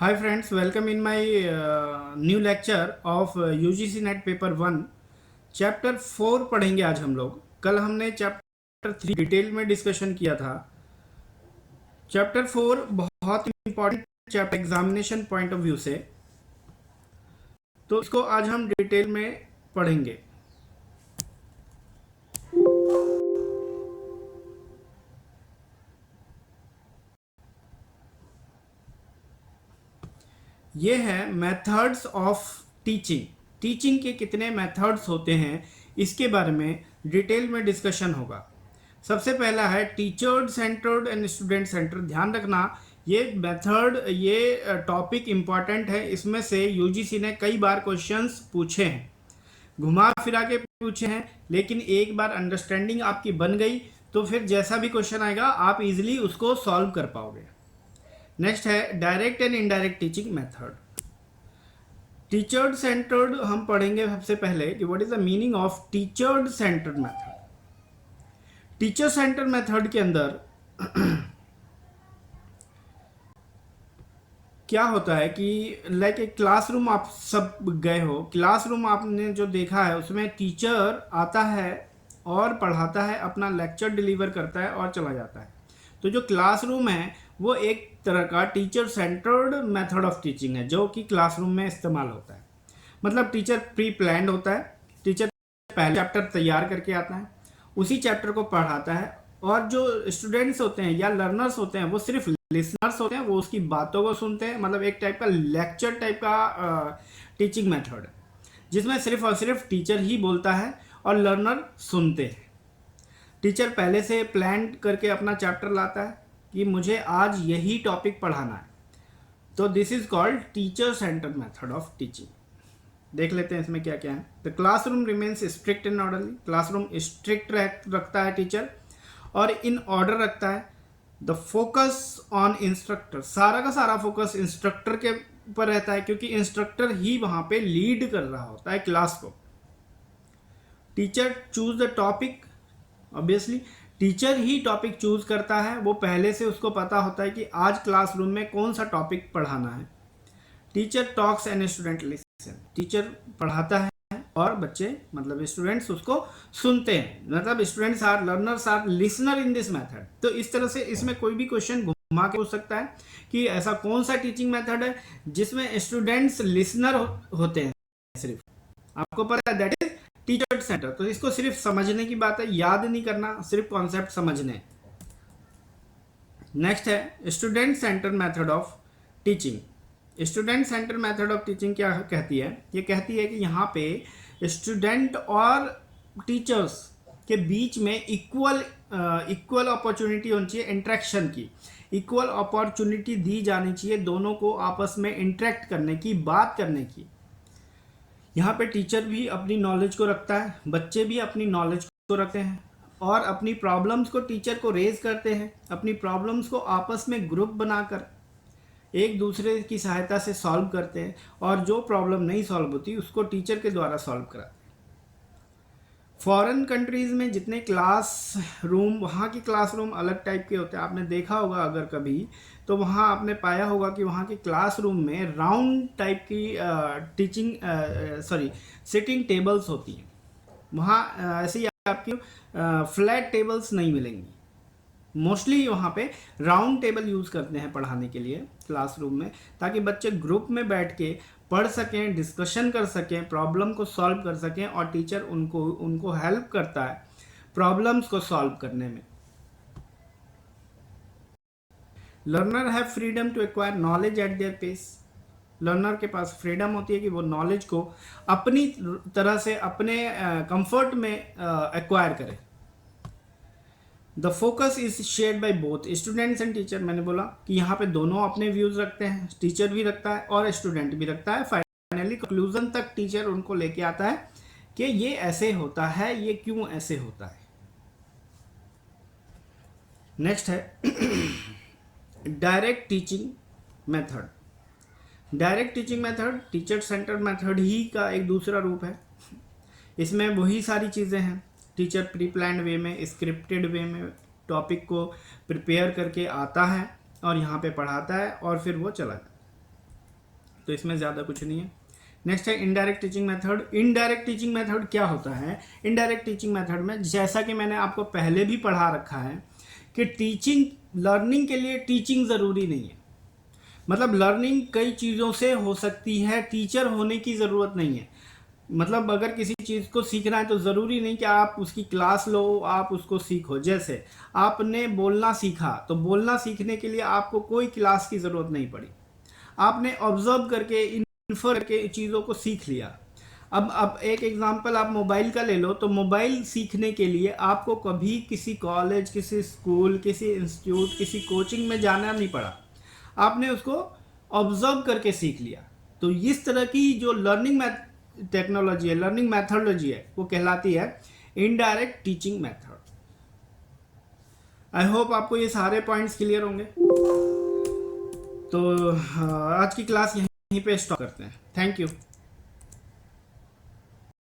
Hi friends, welcome in my new lecture of UGC net paper 1 chapter 4 पढ़ेंगे आज हम लोग। कल हमने चैप्टर 3 डिटेल में डिस्कशन किया था। चैप्टर 4 बहुत important chapter examination point of view से, तो इसको आज हम डिटेल में पढ़ेंगे। ये है मेथड्स ऑफ टीचिंग। टीचिंग के कितने मेथड्स होते हैं इसके बारे में डिटेल में डिस्कशन होगा। सबसे पहला है teacher centred and student centred. ध्यान रखना, ये मेथड, ये टॉपिक इम्पॉर्टेंट है। इसमें से यूजीसी ने कई बार क्वेश्चंस पूछे हैं, घुमा फिरा के पूछे हैं, लेकिन एक बार अंडरस्टैंडिंग आपकी बन गई तो फिर जैसा भी क्वेश्चन आएगा आप इजीली उसको सॉल्व कर पाओगे। नेक्स्ट है direct and indirect teaching method. Teacher centred हम पढ़ेंगे सबसे पहले कि what is the meaning of teacher centred method. Teacher centre method के अंदर क्या होता है कि लाइक एक क्लासरूम आप सब गए हो, क्लासरूम आपने जो देखा है उसमें टीचर आता है और पढ़ाता है, अपना लेक्चर डिलीवर करता है और चला जाता है। तो जो क्लासरूम है वो एक तरह का teacher centred method of teaching है जो कि क्लासरूम में इस्तेमाल होता है। मतलब टीचर प्री प्लान्ड होता है, टीचर पहले चैप्टर तैयार करके आता है, उसी चैप्टर को पढ़ाता है, और जो स्टूडेंट्स होते हैं या लर्नर्स होते हैं वो सिर्फ लिसनर्स होते हैं, वो उसकी बातों को सुनते हैं। मतलब एक टाइप का लेक्चर टाइप का टीचिंग मेथड है जिसमें सिर्फ और सिर्फ टीचर ही बोलता है और लर्नर सुनते हैं। टीचर पहले से प्लान करके अपना चैप्टर लाता है कि मुझे आज यही टॉपिक पढ़ाना है, तो this is called teacher centred method of teaching. देख लेते हैं इसमें क्या क्या है। The classroom remains strict and orderly. Classroom strict रखता है टीचर और इन ऑर्डर रखता है। द फोकस ऑन इंस्ट्रक्टर, सारा का सारा फोकस इंस्ट्रक्टर के ऊपर रहता है क्योंकि इंस्ट्रक्टर ही वहां पे लीड कर रहा होता है क्लास को। Teacher choose the topic, obviously teacher he topic choose करता है, वो पहले से उसको पता होता है कि आज क्लासरूम में कौन सा टॉपिक पढ़ाना है। Teacher talks and student listen, teacher पढ़ाता है और बच्चे मतलब स्टूडेंट्स उसको सुनते हैं। मतलब students or learners are listener in this method. तो इस तरह से इसमें कोई भी क्वेश्चन घुमा के पूछ सकता है कि ऐसा कौन सा टीचिंग मेथड है जिसमें स्टूडेंट्स लिसनर होते हैं। सिर्फ आपको पता है दैट इज टीचर सेंटर। तो इसको सिर्फ समझने की बात है, याद नहीं करना, सिर्फ कॉन्सेप्ट समझने। नेक्स्ट है student centre method of teaching. Student centre method of teaching क्या कहती है? ये कहती है कि यहाँ पे स्टूडेंट और टीचर्स के बीच में इक्वल अपॉर्चुनिटी होनी चाहिए, इंटरेक्शन की इक्वल अपॉर्चुनिटी दी जानी चाहिए, दोनों को आपस में इंटरेक्ट करने की, बात करने की। यहाँ पे टीचर भी अपनी नॉलेज को रखता है, बच्चे भी अपनी नॉलेज को रखते हैं और अपनी प्रॉब्लम्स को टीचर को रेज करते हैं। अपनी प्रॉब्लम्स को आपस में ग्रुप बनाकर एक दूसरे की सहायता से सॉल्व करते हैं और जो प्रॉब्लम नहीं सॉल्व होती उसको टीचर के द्वारा सॉल्व कराते हैं। फॉरेन कंट्रीज में जितने क्लास रूम, वहाँ की क्लासरूम अलग टाइप के होते हैं। आपने देखा होगा अगर कभी, तो वहाँ आपने पाया होगा कि वहाँ की क्लासरूम में राउंड टाइप की सिटिंग टेबल्स होती हैं। वहाँ ऐसे ही आपकी फ्लैट टेबल्स नहीं मिलेंगी। मोस्टली वहाँ पे राउंड टेबल यूज़ करते हैं पढ़ाने के लिए क्लासरूम में, ताकि बच्चे ग्रुप में बैठ के पढ़ सकें, डिस्कशन कर सकें, प्रॉब्लम को सॉल्व कर सकें और टीचर उनको हेल्प करता है प्रॉब्लम्स को सॉल्व करने में। Learner have freedom to acquire knowledge at their pace. Learner के पास फ्रीडम होती है कि वो नॉलेज को अपनी तरह से, अपने कंफर्ट में एक्वायर करे। The focus is shared by both students and teacher. मैंने बोला कि यहाँ पे दोनों अपने व्यूज रखते हैं, टीचर भी रखता है और स्टूडेंट भी रखता है। फाइनली कंक्लूजन तक टीचर उनको लेके आता है कि ये ऐसे होता है, ये क्यों ऐसे होता है। नेक्स्ट है direct teaching method. Direct teaching method teacher centred method ही का एक दूसरा रूप है। इसमें वही सारी चीज़ें हैं। टीचर प्री प्लान्ड वे में, स्क्रिप्टेड वे में टॉपिक को प्रिपेयर करके आता है और यहाँ पे पढ़ाता है और फिर वो चला जाता है। तो इसमें ज़्यादा कुछ नहीं है। नेक्स्ट है indirect teaching method. Indirect teaching method क्या होता है? इनडायरेक्ट टीचिंग मेथड में जैसा कि मैंने आपको पहले भी पढ़ा रखा है कि टीचिंग, लर्निंग के लिए टीचिंग ज़रूरी नहीं है। मतलब लर्निंग कई चीज़ों से हो सकती है, टीचर होने की ज़रूरत नहीं है। मतलब अगर किसी चीज़ को सीखना है तो ज़रूरी नहीं कि आप उसकी क्लास लो, आप उसको सीखो। जैसे आपने बोलना सीखा, तो बोलना सीखने के लिए आपको कोई क्लास की ज़रूरत नहीं पड़ी, आपने ऑब्जर्व करके, इन्फर करके चीज़ों को सीख लिया। अब एक एग्जांपल आप मोबाइल का ले लो, तो मोबाइल सीखने के लिए आपको कभी किसी कॉलेज, किसी स्कूल, किसी इंस्टीट्यूट, किसी कोचिंग में जाना नहीं पड़ा, आपने उसको ऑब्जर्व करके सीख लिया। तो इस तरह की जो लर्निंग टेक्नोलॉजी है, लर्निंग मैथोडोलॉजी है, वो कहलाती है indirect teaching method. I hope आपको ये सारे पॉइंट्स क्लियर होंगे। तो आज की क्लास यहीं पे स्टॉप करते हैं। Thank you.